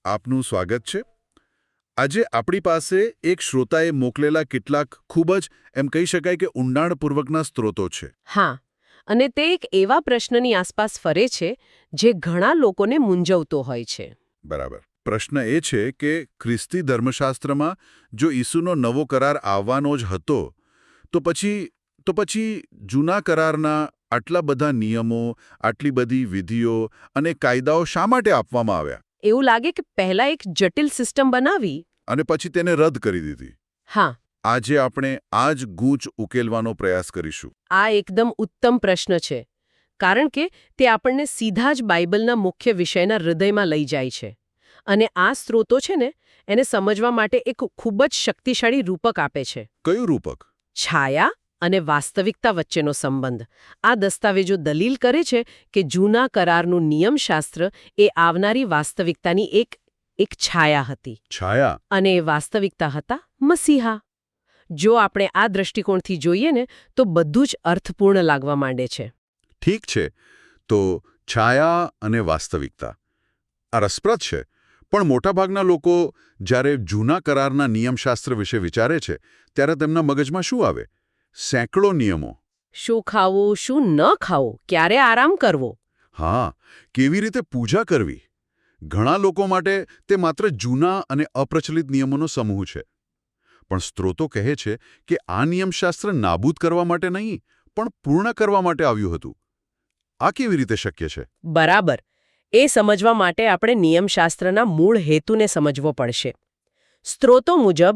આપનું સ્વાગત છે. આજે આપણી પાસે એક શ્રોતાએ મોકલેલા કેટલાક ખૂબ જ એમ કહી શકાય કે ઊંડાણપૂર્વકના સ્ત્રોતો છે. હા, અને તે એક એવા પ્રશ્નની આસપાસ ફરે છે જે ઘણા લોકોને મૂંઝવતો હોય છે. બરાબર. પ્રશ્ન એ છે કે ખ્રિસ્તી ધર્મશાસ્ત્રમાં જો ઈસુનો નવો કરાર આવવાનો જ હતો તો પછી જૂના કરારના આટલા બધા નિયમો, આટલી બધી વિધિઓ અને કાયદાઓ શા માટે આપવામાં આવ્યા એવું લાગે કે પહેલા એક જટિલ સિસ્ટમ બનાવી. અને પછી તેને રદ કરી દીધી? હા, આજે આપણે આ જ ગૂંચ ઉકેલવાનો પ્રયાસ કરીશું. આ એકદમ ઉત્તમ પ્રશ્ન છે, કારણ કે તે આપણને સીધા જ બાઇબલના મુખ્ય વિષયના હૃદયમાં લઈ જાય છે. અને આ સ્ત્રોતો છે ને, એને સમજવા માટે એક ખૂબ જ શક્તિશાળી રૂપક આપે છે. કયું રૂપક? છાયા અને વાસ્તવિકતા વચ્ચેનો સંબંધ. આ દસ્તાવેજો દલીલ કરે છે કે જૂના કરારનું નિયમશાસ્ત્ર એ આવનારી વાસ્તવિકતાની એક છાયા હતી. છાયા? અને એ વાસ્તવિકતા હતા મસીહા. જો આપણે આ દ્રષ્ટિકોણથી જોઈએ ને, તો બધું જ અર્થપૂર્ણ લાગવા માંડે છે. ઠીક છે, તો છાયા અને વાસ્તવિકતા આ રસપ્રદ છે. પણ મોટાભાગના લોકો જ્યારે જૂના કરારના નિયમશાસ્ત્ર વિશે વિચારે છે ત્યારે તેમના મગજમાં શું આવે? સેંકડો નિયમો. શું ખાવું, શું ન ખાવું, ક્યારે આરામ કરવો. હા, કેવી રીતે પૂજા કરવી. ઘણા લોકો માટે તે માત્ર જૂના અને અપ્રચલિત નિયમોનો સમૂહ છે. પણ સ્ત્રોતો કહે છે કે આ નિયમશાસ્ત્ર નાબૂદ કરવા માટે નહીં, પણ પૂર્ણ કરવા માટે આવ્યું હતું. આ કેવી રીતે શક્ય છે? બરાબર. એ સમજવા માટે આપણે નિયમશાસ્ત્રના મૂળ હેતુને સમજવો પડશે. સ્ત્રોતો મુજબ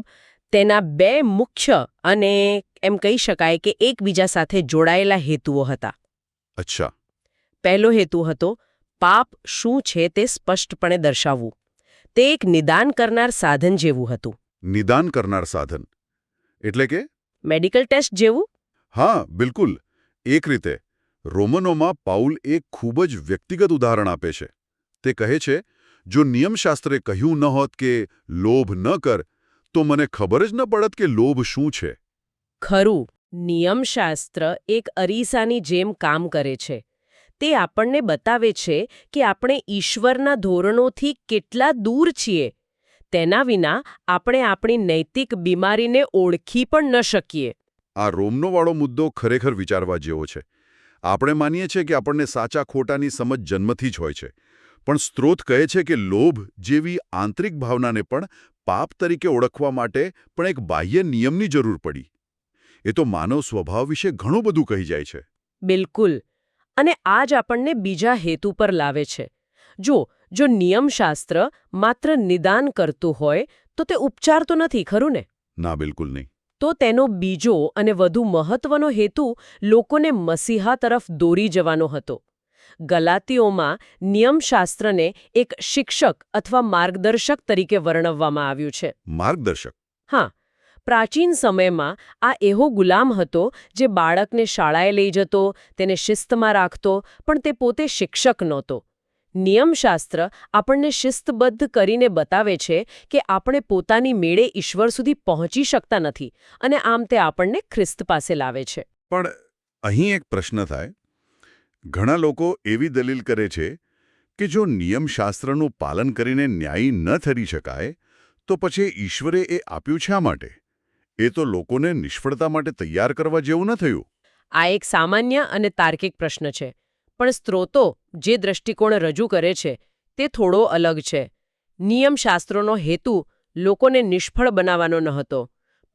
તેના બે મુખ્ય અને એમ કહી શકાય કે એકબીજા સાથે જોડાયેલા હેતુઓ હતા. અચ્છા. પહેલો હેતુ હતો પાપ શું છે તે સ્પષ્ટપણે દર્શાવવું. તે એક નિદાન કરનાર સાધન જેવું હતું. નિદાન કરનાર સાધન એટલે કે? મેડિકલ ટેસ્ટ જેવું? હા, બિલકુલ. એક રીતે રોમનોમાં પાઉલ એક ખૂબ જ વ્યક્તિગત ઉદાહરણ આપે છે. તે કહે છે, જો નિયમશાસ્ત્રે કહ્યું ન હોત કે લોભ ન કર, તો મને ખબર જ ન પડત કે લોભ શું છે. ખરું. નિયમશાસ્ત્ર એક અરીસાની જેમ કામ કરે છે. તે આપણને બતાવે છે કે આપણે ઈશ્વરના ધોરણોથી કેટલા દૂર છીએ. તેના વિના આપણે આપણી નૈતિક બીમારીને ઓળખી પણ ન શકીએ. આ રોમનોવાળો મુદ્દો ખરેખર વિચારવા જેવો છે. આપણે માનીએ છીએ કે આપણને સાચા ખોટાની સમજ જન્મથી જ હોય છે. પણ સ્ત્રોત કહે છે કે લોભ જેવી આંતરિક ભાવનાને પણ પાપ તરીકે ઓળખવા માટે પણ એક બાહ્ય નિયમની જરૂર પડી. એ તો માનવ સ્વભાવ વિશે ઘણું બધું કહી જાય છે. બિલકુલ. અને આ જ આપણને બીજા હેતુ પર લાવે છે. જો નિયમશાસ્ત્ર માત્ર નિદાન કરતું હોય તો તે ઉપચાર તો નથી, ખરું ને? ના, બિલકુલ નહીં. તો તેનો બીજો અને વધુ મહત્વનો હેતુ લોકોને મસીહા તરફ દોરી જવાનો હતો. ગલાતીઓમાં નિયમશાસ્ત્રને એક શિક્ષક અથવા માર્ગદર્શક તરીકે વર્ણવવામાં આવ્યું છે. માર્ગદર્શક? હા. પ્રાચીન સમયમાં આ એવો ગુલામ હતો જે બાળકને શાળાએ લઈ જતો, તેને શિસ્તમાં રાખતો, પણ તે પોતે શિક્ષક નહોતો. નિયમશાસ્ત્ર આપણને શિસ્તબદ્ધ કરીને બતાવે છે કે આપણે પોતાની મેળે ઈશ્વર સુધી પહોંચી શકતા નથી, અને આમ તે આપણને ખ્રિસ્ત પાસે લાવે છે. પણ અહીં એક પ્રશ્ન થાય. ઘણા લોકો એવી દલીલ કરે છે કે જો નિયમશાસ્ત્રનું પાલન કરીને ન્યાયી ન ઠરી શકાય, તો પછી ઈશ્વરે એ આપ્યું શા માટે? એ તો લોકોને નિષ્ફળતા માટે તૈયાર કરવા જેવું ન થયું. આ એક સામાન્ય અને તાર્કિક પ્રશ્ન છે. પણ સ્ત્રોતો જે દ્રષ્ટિકોણ રજૂ કરે છે તે થોડો અલગ છે. નિયમશાસ્ત્રોનો હેતુ લોકોને નિષ્ફળ બનાવવાનો ન હતો,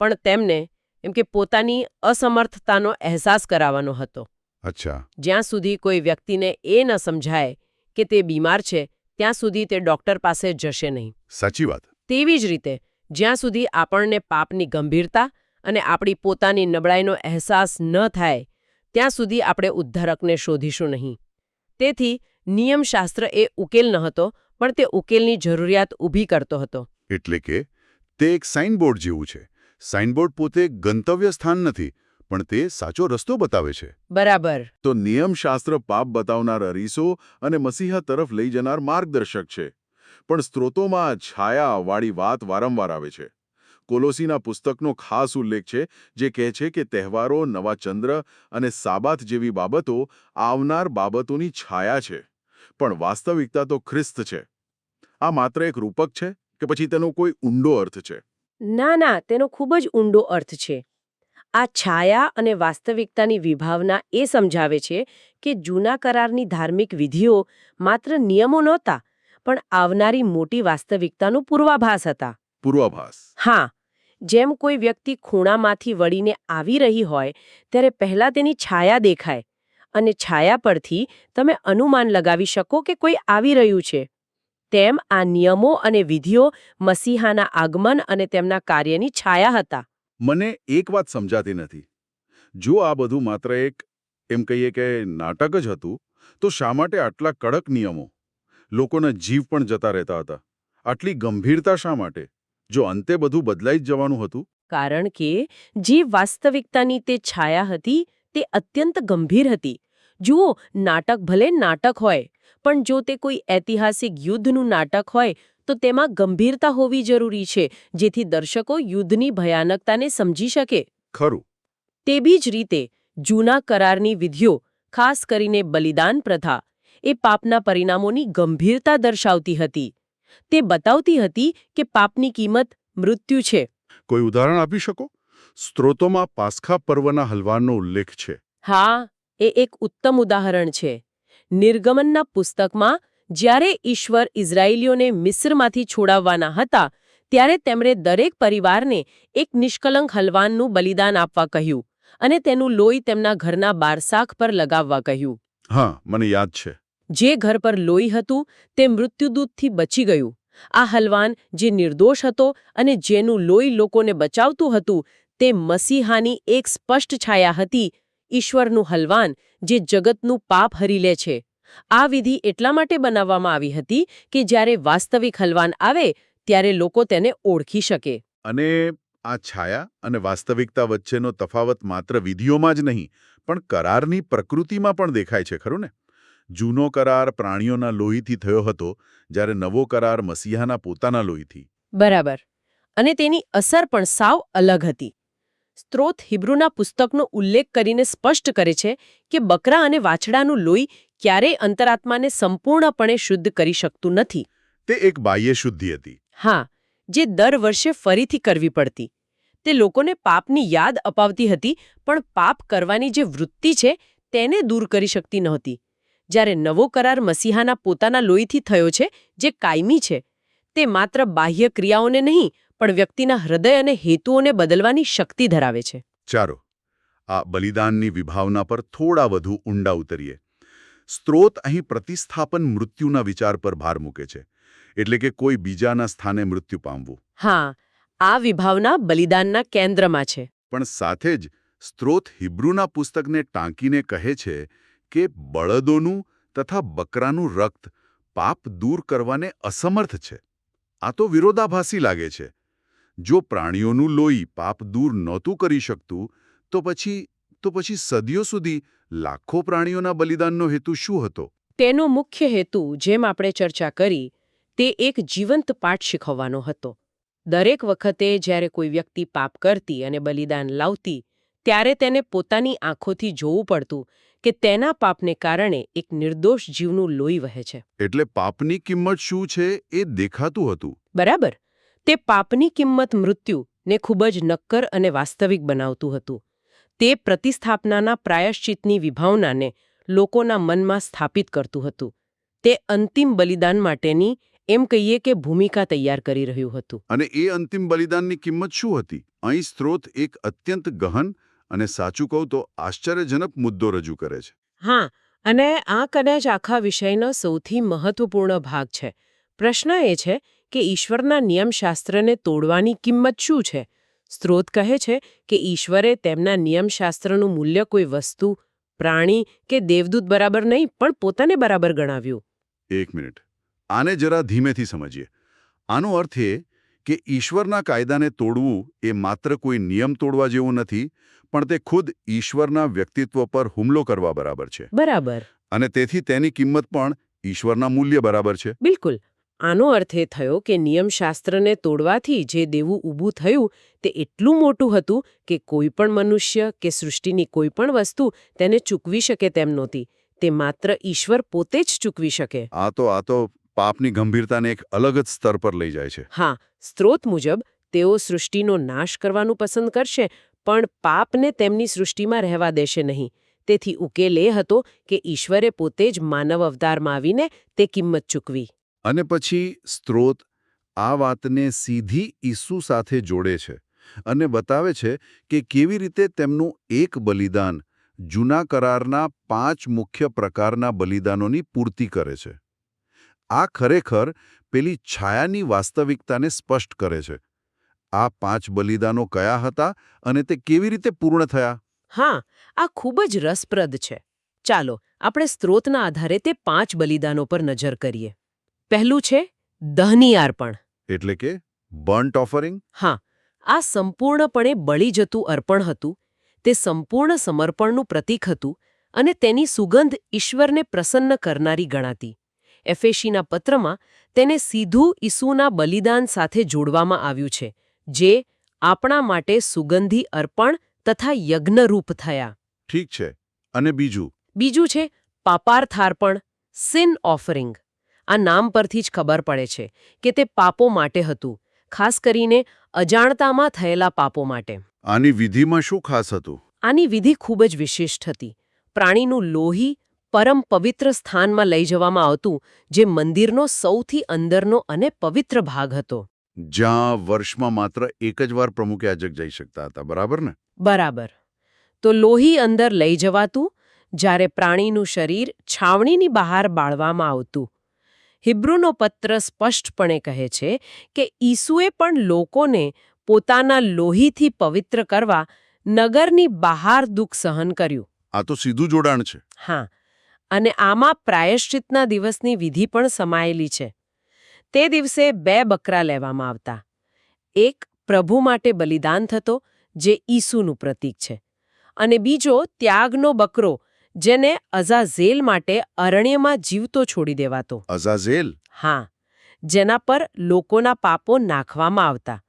પણ તેમને એમ કે પોતાની અસમર્થતાનો અહેસાસ કરાવવાનો હતો. અચ્છા. જ્યાં સુધી કોઈ વ્યક્તિને એ ન સમજાય કે તે બીમાર છે, ત્યાં સુધી તે ડોક્ટર પાસે જશે નહીં. સાચી વાત. તેવી જ રીતે જ્યાં સુધી આપણને પાપની ગંભીરતા અને આપણી પોતાની નબળાઈનો અહેસાસ ન થાય, ત્યાં સુધી આપણે ઉદ્ધારકને શોધીશું નહીં. તેથી નિયમશાસ્ત્ર એ ઉકેલ ન હતો, પણ તે ઉકેલની જરૂરિયાત ઊભી કરતો હતો. એટલે કે તે એક સાઇનબોર્ડ જેવું છે. સાઇનબોર્ડ પોતે ગંતવ્ય સ્થાન નથી, પણ તે સાચો રસ્તો બતાવે છે. બરાબર. તો નિયમશાસ્ત્ર પાપ બતાવનાર અરીસો અને મસીહા તરફ લઈ જનાર માર્ગદર્શક છે. પણ સ્ત્રોતોમાં છાયાવાળી વાત વારંવાર આવે છે. કોલોસીના પુસ્તકનો ખાસ ઉલ્લેખ છે, જે કહે છે કે તહેવારો, નવા ચંદ્ર અને સાબાત જેવી બાબતો આવનાર બાબતોની છાયા છે, પણ વાસ્તવિકતા તો ખ્રિસ્ત છે. આ માત્ર એક રૂપક છે કે પછી તેનો કોઈ ઊંડો અર્થ છે? ના, તેનો ખૂબ જ ઊંડો અર્થ છે. આ છાયા અને વાસ્તવિકતાની વિભાવના એ સમજાવે છે કે જૂના કરારની ધાર્મિક વિધિઓ માત્ર નિયમો નહોતા, પણ આવનારી મોટી વાસ્તવિકતાનું પૂર્વાભાસ હતા. પૂર્વાભાસ. હા, જેમ કોઈ વ્યક્તિ ખૂણામાંથી વળીને આવી રહી હોય ત્યારે પહેલાં તેની છાયા દેખાય, અને છાયા પરથી તમે અનુમાન લગાવી શકો કે કોઈ આવી રહ્યું છે. તેમ આ નિયમો અને વિધિઓ મસીહાના આગમન અને તેમના કાર્યની છાયા હતા. મને એક વાત સમજાતી નથી. જો આ બધું માત્ર એક એમ કહીએ કે નાટક જ હતું, તો શા માટે આટલા કડક નિયમો? લોકોના જીવ પણ જતા રહેતા હતા. આટલી ગંભીરતા શા માટે? જો અંતે બધું બદલાઈ જ જવાનું હતું. કારણ કે જે વાસ્તવિકતાની તે છાયા હતી તે અત્યંત ગંભીર હતી. જુઓ, નાટક ભલે નાટક હોય, પણ જો તે કોઈ ઐતિહાસિક યુદ્ધનું નાટક હોય તો તેમાં ગંભીરતા હોવી જરૂરી છે, જેથી દર્શકો યુદ્ધની ભયાનકતાને સમજી શકે. ખરું. તેવી જ રીતે જૂના કરારની વિધિઓ, ખાસ કરીને બલિદાન પ્રથા, એ પાપના પરિણામોની ગંભીરતા દર્શાવતી હતી. તે બતાવતી હતી કે પાપની કિંમત મૃત્યુ છે. કોઈ ઉદાહરણ આપી શકો? સ્ત્રોતોમાં પાસ્ખા પર્વના હલવાનો ઉલ્લેખ છે. હા, એ એક ઉત્તમ ઉદાહરણ છે. નિર્ગમનના પુસ્તકમાં જ્યારે ઈશ્વર ઇઝરાયેલીઓને મિસ્રમાંથી છોડાવવાના હતા, ત્યારે તેમણે દરેક પરિવારને એક નિષ્કલંક હલવાનનું બલિદાન આપવા કહ્યું અને તેનું લોહી તેમના ઘરના બારસાખ પર લગાવવા કહ્યું. હા, મને યાદ છે. જે ઘર પર લોહી હતું તે મૃત્યુદૂતથી બચી ગયું. આ હલવાન જે નિર્દોષ હતો અને જેનું લોહી લોકોને બચાવતું હતું, તે મસીહાની એક સ્પષ્ટ છાયા હતી. ઈશ્વરનું હલવાન જે જગતનું પાપ હરી લે છે. આ વિધિ એટલા માટે બનાવવામાં આવી હતી કે જ્યારે વાસ્તવિક હલવાન આવે ત્યારે લોકો તેને ઓળખી શકે. અને આ છાયા અને વાસ્તવિકતા વચ્ચેનો તફાવત માત્ર વિધિઓમાં જ નહીં, પણ કરારની પ્રકૃતિમાં પણ દેખાય છે, ખરું ને? જૂનો કરાર પ્રાણીઓના લોહીથી થયો હતો, જ્યારે નવો કરાર મસીહાના પોતાના લોહીથી. બરાબર. અને તેની અસર પણ સાવ અલગ હતી. સ્ત્રોત હિબ્રુના પુસ્તકનો ઉલ્લેખ કરીને સ્પષ્ટ કરે છે કે બકરા અને વાછડાનું લોહી ક્યારેય અંતરાત્માને સંપૂર્ણપણે શુદ્ધ કરી શકતું નથી. તે એક બાહ્ય શુદ્ધિ હતી. હા, જે દર વર્ષે ફરીથી કરવી પડતી. તે લોકોને પાપની યાદ અપાવતી હતી, પણ પાપ કરવાની જે વૃત્તિ છે તેને દૂર કરી શકતી નહોતી. જ્યારે નવો કરાર મસીહાના પોતાના લોહીથી થયો છે, જે કાયમી છે, તે માત્ર બાહ્ય ક્રિયાઓને નહીં, પણ વ્યક્તિના હૃદય અને હેતુઓને બદલવાની શક્તિ ધરાવે છે. ચાલો, આ બલિદાનની વિભાવના પર થોડા વધુ ઊંડા ઉતરીએ. સ્ત્રોત અહીં પ્રતિસ્થાપન મૃત્યુના વિચાર પર ભાર મૂકે છે, એટલે કે કોઈ બીજાના સ્થાને મૃત્યુ પામવું. હા, આ વિભાવના બલિદાનના કેન્દ્રમાં છે. પણ સાથે જ સ્ત્રોત હિબ્રુના પુસ્તકને ટાંકીને કહે છે કે બળદોનું તથા બકરાનું રક્ત પાપ દૂર કરવાને અસમર્થ છે. આ તો વિરોધાભાસી લાગે છે. જો પ્રાણીઓનું લોહી પાપ દૂર નહોતું કરી શકતું, તો પછી સદીઓ સુધી લાખો પ્રાણીઓના બલિદાનનો હેતુ શું હતો? તેનો મુખ્ય હેતુ, જેમ આપણે ચર્ચા કરી, તે એક જીવંત પાઠ શીખવવાનો હતો. દરેક વખતે જ્યારે કોઈ વ્યક્તિ પાપ કરતી અને બલિદાન લાવતી, ત્યારે તેને પોતાની આંખોથી જોવું પડતું કે તેના પાપને કારણે એક નિર્દોષ જીવનું લોહી વહે છે. એટલે પાપની કિંમત શું છે એ દેખાતું હતું. બરાબર. તે પાપની કિંમત મૃત્યુને ખૂબ જ નક્કર અને વાસ્તવિક બનાવતું હતું. તે પ્રતિસ્થાપનાના પ્રાયશ્ચિતની વિભાવનાને લોકોના મનમાં સ્થાપિત કરતું હતું. તે અંતિમ બલિદાન માટેની એમ કહીએ કે ભૂમિકા તૈયાર કરી રહ્યું હતું. અને એ અંતિમ બલિદાનની કિંમત શું હતી? અહીં સ્ત્રોત એક અત્યંત ગહન અને સાચું કહું તો આશ્ચર્યજનક મુદ્દો રજૂ કરે છે. હા, અને આ કદાચ આખા વિષયનો સૌથી મહત્વપૂર્ણ ભાગ છે. પ્રશ્ન એ છે કે ઈશ્વરના નિયમશાસ્ત્રને તોડવાની કિંમત શું છે? સ્ત્રોત કહે છે કે ઈશ્વરે તેમના નિયમશાસ્ત્રનું મૂલ્ય કોઈ વસ્તુ, પ્રાણી કે દેવદૂત બરાબર નહીં, પણ પોતાને બરાબર ગણાવ્યું. એક મિનિટ, આને જરા ધીમેથી સમજીએ. આનો અર્થ એ કે ઈશ્વરના કાયદાને તોડવું એ માત્ર કોઈ નિયમ તોડવા જેવું નથી, પણ તે ખુદ ઈશ્વરના વ્યક્તિત્વ પર હુમલો કરવા બરાબર છે. બરાબર. અને તેથી તેની કિંમત પણ ઈશ્વરના મૂલ્ય બરાબર છે. બિલકુલ. આનો અર્થ એ થયો કે નિયમશાસ્ત્રને તોડવાથી જે દેવું ઊભું થયું તે એટલું મોટું હતું કે કોઈ પણ મનુષ્ય કે સૃષ્ટિની કોઈ પણ વસ્તુ તેને ચૂકવી શકે તેમ નહોતી. તે માત્ર ઈશ્વર પોતે જ ચૂકવી શકે. આ તો પાપની ગંભીરતાને એક અલગ જ સ્તર પર લઈ જાય છે. હા, સ્ત્રોત મુજબ તેઓ સૃષ્ટિનો નાશ કરવાનું પસંદ કરશે, પણ પાપને તેમની સૃષ્ટિમાં રહેવા દેશે નહીં. તેથી ઉકેલ એ હતો કે ઈશ્વરે પોતે જ માનવ અવતારમાં આવીને તે કિંમત ચૂકવી. અને પછી સ્ત્રોત આ વાતને સીધી ઈસુ સાથે જોડે છે અને બતાવે છે કે કેવી રીતે તેમનું એક બલિદાન જૂના કરારના 5 મુખ્ય પ્રકારના બલિદાનોની પૂર્તિ કરે છે. આ ખરેખર પેલી છાયાની વાસ્તવિકતાને સ્પષ્ટ કરે છે. આ 5 બલિદાનો કયા હતા અને તે કેવી રીતે પૂર્ણ થયા? હા, આ ખૂબ જ રસપ્રદ છે. ચાલો આપણે સ્ત્રોતના આધારે તે 5 બલિદાનો પર નજર કરીએ. પહેલું છે દહની અર્પણ. એટલે કે બર્ન્ટ ઓફરિંગ. હા, આ સંપૂર્ણપણે બળી જતું અર્પણ હતું. તે સંપૂર્ણ સમર્પણનું પ્રતીક હતું અને તેની સુગંધ ઈશ્વરને પ્રસન્ન કરનારી ગણાતી. એફેસીના પત્રમાં તેને સીધું ઈસુના બલિદાન સાથે જોડવામાં આવ્યું છે, જે આપણા માટે સુગંધી અર્પણ તથા યજ્ઞરૂપ થયા. ઠીક છે. અને બીજું છે પાપાર્થાર્પણ, સિન ઓફરિંગ. આ નામ પરથી જ ખબર પડે છે કે તે પાપો માટે હતું, ખાસ કરીને અજાણતામાં થયેલા પાપો માટે. આની વિધિમાં શું ખાસ હતું? આની વિધિ ખૂબ જ વિશિષ્ટ હતી. પ્રાણીનું લોહી પરમ પવિત્ર સ્થાનમાં લઈ જવામાં આવતું, જે મંદિરનો સૌથી અંદરનો અને પવિત્ર ભાગ હતો. જ્યાં વર્ષમાં માત્ર એક જ વાર પ્રમુખ યાજક જઈ શકતા હતા, બરાબર ને? બરાબર. તો લોહી અંદર લઈ જવાતું, જ્યારે પ્રાણીનું શરીર છાવણીની બહાર બાળવામાં આવતું. હિબ્રુનો પત્ર સ્પષ્ટપણે કહે છે કે ઈસુએ પણ લોકોને પોતાના લોહીથી પવિત્ર કરવા નગરની બહાર દુઃખ સહન કર્યું. આ તો સીધું જોડાણ છે. હા, અને આમાં પ્રાયશ્ચિતના દિવસની વિધિ પણ સમાયેલી છે. તે દિવસે 2 બકરા લેવામાં આવતા. એક પ્રભુ માટે બલિદાન થતો, જે ઈસુનું પ્રતીક છે, અને બીજો ત્યાગનો બકરો, જેને અઝાઝેલ માટે અરણ્યમાં જીવતો છોડી દેવાતો. અઝાઝેલ? હા, જેના પર લોકોના પાપો નાખવામાં આવતા.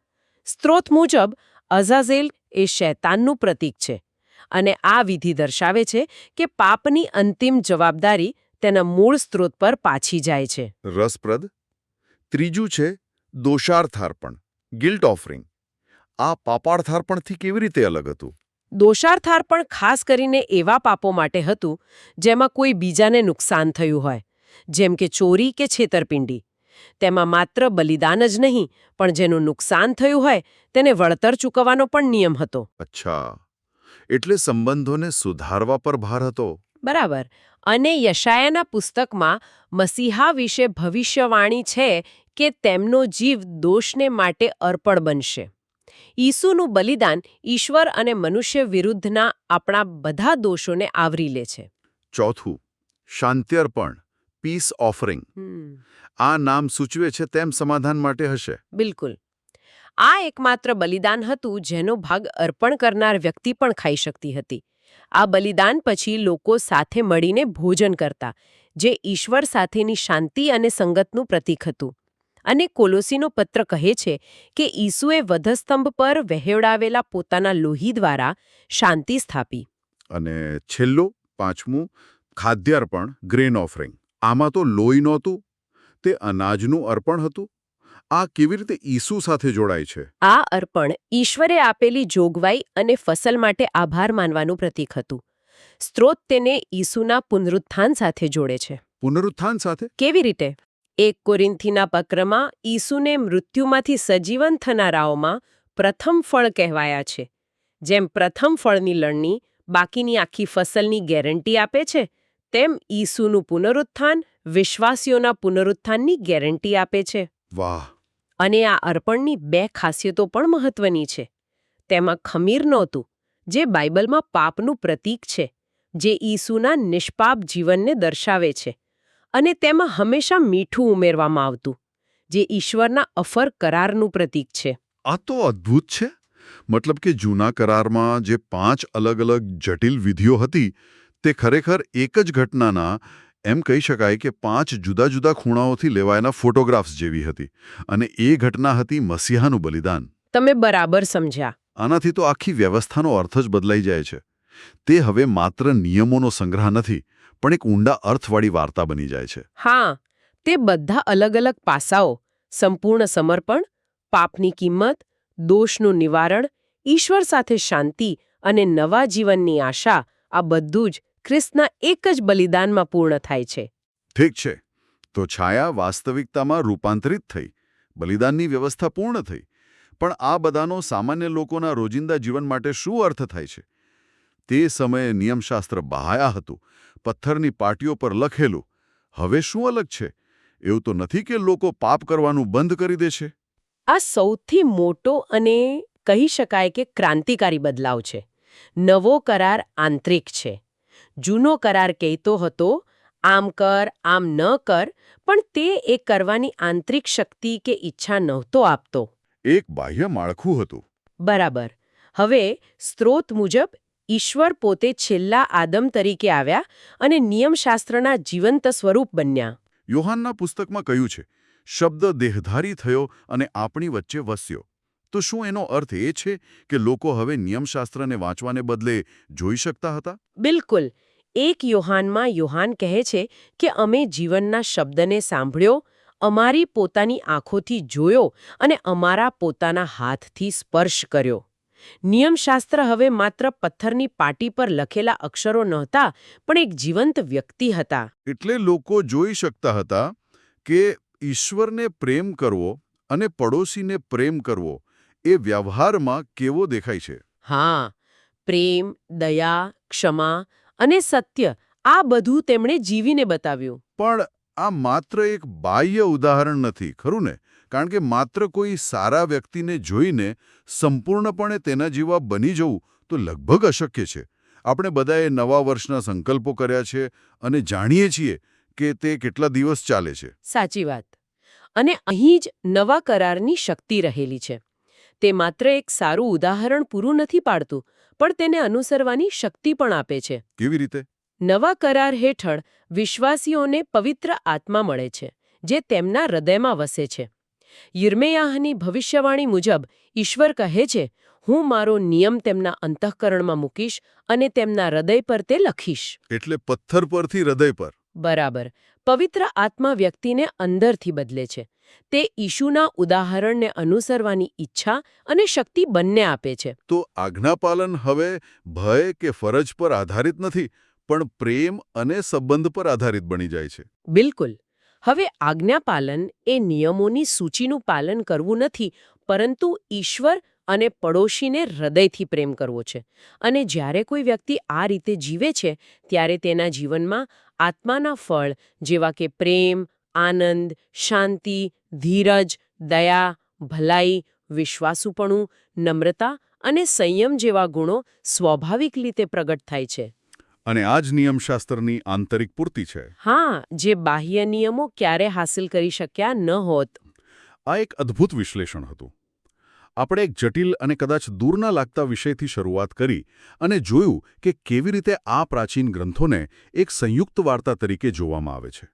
સ્ત્રોત મુજબ અઝાઝેલ એ શૈતાનનું પ્રતીક છે, અને આ વિધિ દર્શાવે છે કે પાપની અંતિમ જવાબદારી તેના મૂળ સ્ત્રોત પર પાછી જાય છે. રસપ્રદ. ત્રીજું છે દોષાર્થાર્પણ, ગિલ્ટ ઓફરિંગ. આ પાપાર્થાર્પણથી કેવી રીતે અલગ હતું? દોષાર્થાર્પણ ખાસ કરીને એવા પાપો માટે હતું જેમાં કોઈ બીજાને નુકસાન થયું હોય, જેમ કે ચોરી કે છેતરપિંડી. તેમાં માત્ર બલિદાન જ નહીં, પણ જેનું નુકસાન થયું હોય તેને વળતર ચૂકવવાનો પણ નિયમ હતો. અચ્છા, એટલે સંબંધોને સુધારવા પર ભાર હતો. બરાબર. અને યશાયાના પુસ્તકમાં મસીહા વિશે ભવિષ્યવાણી છે કે તેમનો જીવ દોષને માટે અર્પણ બનશે. ઈસુનું બલિદાન ઈશ્વર અને મનુષ્ય વિરુદ્ધના આપણા બધા દોષોને આવરી લે છે. ચોથું, શાંત્યર્પણ, પીસ ઓફરિંગ. આ નામ સૂચવે છે તેમ સમાધાન માટે હશે. બિલકુલ. આ એકમાત્ર બલિદાન હતું જેનો ભાગ અર્પણ કરનાર વ્યક્તિ પણ ખાઈ શકતી હતી. આ બલિદાન પછી લોકો સાથે મળીને ભોજન કરતા, જે ઈશ્વર સાથેની શાંતિ અને સંગતનું પ્રતીક હતું. અને કોલોસીનો પત્ર કહે છે કે ઈસુએ વધસ્તંભ પર વહેવડાવેલા પોતાના લોહી દ્વારા શાંતિ સ્થાપી. અને છેલ્લું, પાંચમું, ખાદ્યાર્પણ, ગ્રેન ઓફરિંગ. આમાં તો લોહી નહોતું, તે અનાજનું અર્પણ હતું. આ કેવી રીતે ઈસુ સાથે જોડાય છે? આ અર્પણ ઈશ્વરે આપેલી જોગવાઈ અને ફસલ માટે આભાર માનવાનું પ્રતીક હતું. સ્ત્રોત તેને ઈસુના પુનરુત્થાન સાથે જોડે છે. પુનરુત્થાન સાથે? કેવી રીતે? 1 કોરિન્થીના પત્રમાં ઈસુને મૃત્યુમાંથી સજીવન થનારાઓમાં પ્રથમ ફળ કહેવાયા છે. જેમ પ્રથમ ફળની લણણી બાકીની આખી ફસલની ગેરંટી આપે છે, તેમ ઈસુનું પુનરુત્થાન વિશ્વાસીઓના પુનરુત્થાનની ગેરંટી આપે છે. વાહ! અને આ અર્પણની 2 ખાસિયતો પણ મહત્વની છે. તેમાં ખમીર નહોતું, જે બાઇબલમાં પાપનું પ્રતીક છે, જે ઈસુના નિષ્પાપ જીવનને દર્શાવે છે. અને તેમાં હંમેશા મીઠું ઉમેરવામાં આવતું, જે ઈશ્વરના અફર કરારનું પ્રતીક છે. આ તો અદ્ભુત છે. મતલબ કે જૂના કરારમાં જે 5 અલગ અલગ જટિલ વિધિઓ હતી, તે ખરેખર એક જ ઘટનાના, એમ કહી શકાય કે 5 જુદા જુદા ખૂણાઓથી લેવાયેલા ફોટોગ્રાફ્સ જેવી હતી. અને એ ઘટના હતી મસીહાનું બલિદાન. તમે બરાબર સમજ્યા. આનાથી તો આખી વ્યવસ્થાનો અર્થ જ બદલાઈ જાય છે. તે હવે માત્ર નિયમોનો સંગ્રહ નથી, પણ એક ઊંડા અર્થવાળી વાર્તા બની જાય છે. હા, તે બધા અલગ અલગ પાસાઓ, સંપૂર્ણ સમર્પણ, પાપની કિંમત, દોષનું નિવારણ, ઈશ્વર સાથે શાંતિ અને નવા જીવનની આશા, આ બધું જ ખ્રિસ્તના એક જ બલિદાનમાં પૂર્ણ થાય છે. ઠીક છે, તો છાયા વાસ્તવિકતામાં રૂપાંતરિત થઈ, બલિદાનની વ્યવસ્થા પૂર્ણ થઈ. પણ આ બધાનો સામાન્ય લોકોના રોજિંદા જીવન માટે શું અર્થ થાય છે? તે સમયે નિયમશાસ્ત્ર બહાયા હતું, પથ્થરની પાટીઓ પર લખેલું. હવે શું અલગ છે? એવું તો નથી કે લોકો પાપ કરવાનું બંધ કરી દે છે? આ સૌથી મોટો અને કહી શકાય કે ક્રાંતિકારી બદલાવ છે. નવો કરાર આંતરિક છે. જૂનો કરાર કહેતો હતો આમ કર, આમ ન કર, પણ તે એ કરવાની આંતરિક શક્તિ કે ઈચ્છા નહોતો આપતો. એક બાહ્ય માળખું હતું. બરાબર. હવે સ્ત્રોત મુજબ ઈશ્વર પોતે છેલ્લા આદમ તરીકે આવ્યા અને નિયમશાસ્ત્રના જીવંત સ્વરૂપ બન્યા. યોહાનના પુસ્તકમાં કહ્યું છે, શબ્દ દેહધારી થયો અને આપણી વચ્ચે વસ્યો. તો શું એનો અર્થ એ છે કે લોકો હવે નિયમશાસ્ત્રને વાંચવાને બદલે જોઈ શકતા હતા? બિલકુલ. એક યોહાનમાં યોહાન કહે છે કે અમે જીવનના શબ્દને સાંભળ્યો, અમારી પોતાની આંખોથી જોયો અને અમારા પોતાના હાથથી સ્પર્શ કર્યો. નિયમશાસ્ત્ર હવે માત્ર પથ્થરની પાટી પર લખેલા અક્ષરો નહોતા, પણ એક જીવંત વ્યક્તિ હતા. એટલે લોકો જોઈ શકતા હતા કે ઈશ્વરને પ્રેમ કરવો અને પડોશીને પ્રેમ કરવો એ વ્યવહારમાં કેવો દેખાય છે. હા, પ્રેમ, દયા, ક્ષમા અને સત્ય, આ બધું તેમણે જીવીને બતાવ્યું. પણ આ માત્ર એક બાહ્ય ઉદાહરણ નથી, ખરું ને? કારણ કે માત્ર કોઈ સારા વ્યક્તિને જોઈને સંપૂર્ણપણે તેના જેવા બની જવું તો લગભગ અશક્ય છે. આપણે બધાએ નવા વર્ષના સંકલ્પો કર્યા છે અને જાણીએ છીએ કે તે કેટલા દિવસ ચાલે છે. સાચી વાત. અને અહીં જ નવા કરારની શક્તિ રહેલી છે. તે માત્ર એક સારું ઉદાહરણ પૂરું નથી પાડતું, પણ તેને અનુસરવાની શક્તિ પણ આપે છે. કેવી રીતે? નવા કરાર હેઠળ વિશ્વાસીઓને પવિત્ર આત્મા મળે છે, જે તેમના હૃદયમાં વસે છે. યિર્મયાહની ભવિષ્યવાણી મુજબ ઈશ્વર કહે છે, હું મારો નિયમ તેમના અંતઃકરણમાં મૂકીશ અને તેમના હૃદય પર તે લખીશ. એટલે પથ્થર પરથી હૃદય પર. બરાબર. પવિત્ર આત્મા વ્યક્તિને અંદરથી બદલે છે. તે ઈશુના ઉદાહરણને અનુસરવાની ઈચ્છા અને શક્તિ બંને આપે છે. તો આજ્ઞાપાલન હવે ભય કે ફરજ પર આધારિત નથી, પણ પ્રેમ અને સંબંધ પર આધારિત બની જાય છે. બિલકુલ. હવે આજ્ઞાપાલન એ નિયમોની સૂચિનું પાલન કરવું નથી, પરંતુ ઈશ્વર અને પડોશીને હૃદયથી પ્રેમ કરવો છે. અને જ્યારે કોઈ વ્યક્તિ આ રીતે જીવે છે, ત્યારે તેના જીવનમાં આત્માના ફળ જેવા કે પ્રેમ, આનંદ, શાંતિ, ધીરજ, દયા, ભલાઈ, વિશ્વાસુપણું, નમ્રતા અને સંયમ જેવા ગુણો સ્વાભાવિક રીતે પ્રગટ થાય છે. અને આ જ નિયમશાસ્ત્રની આંતરિક પૂર્તિ છે. હા, જે બાહ્ય નિયમો ક્યારે હાંસિલ કરી શક્યા ન હોત. આ એક અદ્ભુત વિશ્લેષણ હતું. આપણે એક જટિલ અને કદાચ દૂરના લાગતા વિષયથી શરૂઆત કરી અને જોયું કે કેવી રીતે આ પ્રાચીન ગ્રંથોને એક સંયુક્ત વાર્તા તરીકે જોવામાં આવે છે.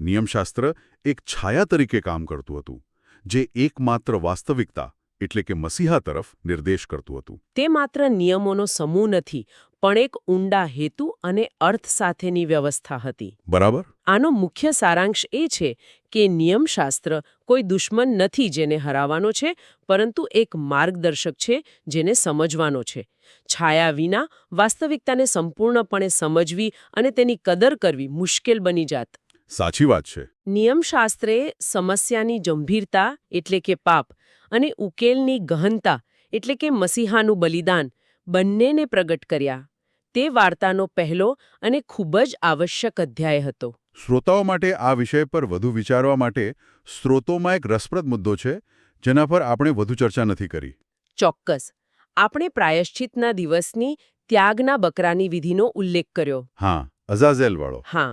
નિયમશાસ્ત્ર એક છાયા તરીકે કામ કરતું હતું, જે એકમાત્ર વાસ્તવિકતા એટલે કે મસીહા તરફ નિર્દેશ કરતું હતું. તે માત્ર નિયમોનો સમૂહ નથી, પણ એક ઊંડા હેતુ અને અર્થ સાથેની વ્યવસ્થા હતી. બરાબર. આનો મુખ્ય સારાંશ એ છે કે નિયમશાસ્ત્ર કોઈ દુશ્મન નથી જેને હરાવવાનો છે, પરંતુ એક માર્ગદર્શક છે જેને સમજવાનો છે. છાયા વિના વાસ્તવિકતાને સંપૂર્ણપણે સમજવી અને તેની કદર કરવી મુશ્કેલ બની જાત. સાચી વાત છે. નિયમશાસ્ત્રે સમસ્યાની ગંભીરતા એટલે કે પાપ અને ઉકેલની ગહનતા એટલે કે મસીહાનું બલિદાન બંનેને પ્રગટ કર્યા. તે વાર્તાનો પહેલો અને ખૂબ જ આવશ્યક અધ્યાય હતો. શ્રોતાઓ માટે આ વિષય પર વધુ વિચારવા માટે સ્ત્રોતોમાં એક રસપ્રદ મુદ્દો છે, જેના પર આપણે વધુ ચર્ચા નથી કરી. ચોક્કસ. આપણે પ્રાયશ્ચિતના દિવસની ત્યાગના બકરાની વિધિનો ઉલ્લેખ કર્યો. હા, અઝાઝેલવાળો. હા.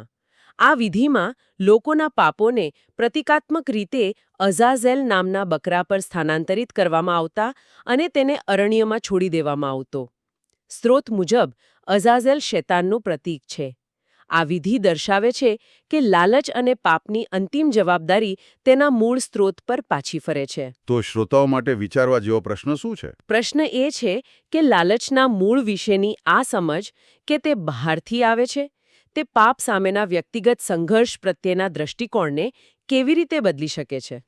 આ વિધિમાં લોકોના પાપોને પ્રતિકાત્મક રીતે અઝાઝેલ નામના બકરા પર સ્થાનાંતરિત કરવામાં આવતા અને તેને અરણ્યમાં છોડી દેવામાં આવતો. સ્ત્રોત મુજબ અઝાઝેલ શૈતાનનું પ્રતીક છે. આ વિધિ દર્શાવે છે કે લાલચ અને પાપની અંતિમ જવાબદારી તેના મૂળ સ્ત્રોત પર પાછી ફરે છે. તો શ્રોતાઓ માટે વિચારવા જેવો પ્રશ્ન શું છે? પ્રશ્ન એ છે કે લાલચના મૂળ વિશેની આ સમજ કે તે બહારથી આવે છે, તે પાપ સામેના વ્યક્તિગત સંઘર્ષ પ્રત્યેના દૃષ્ટિકોણને કેવી રીતે બદલી શકે છે?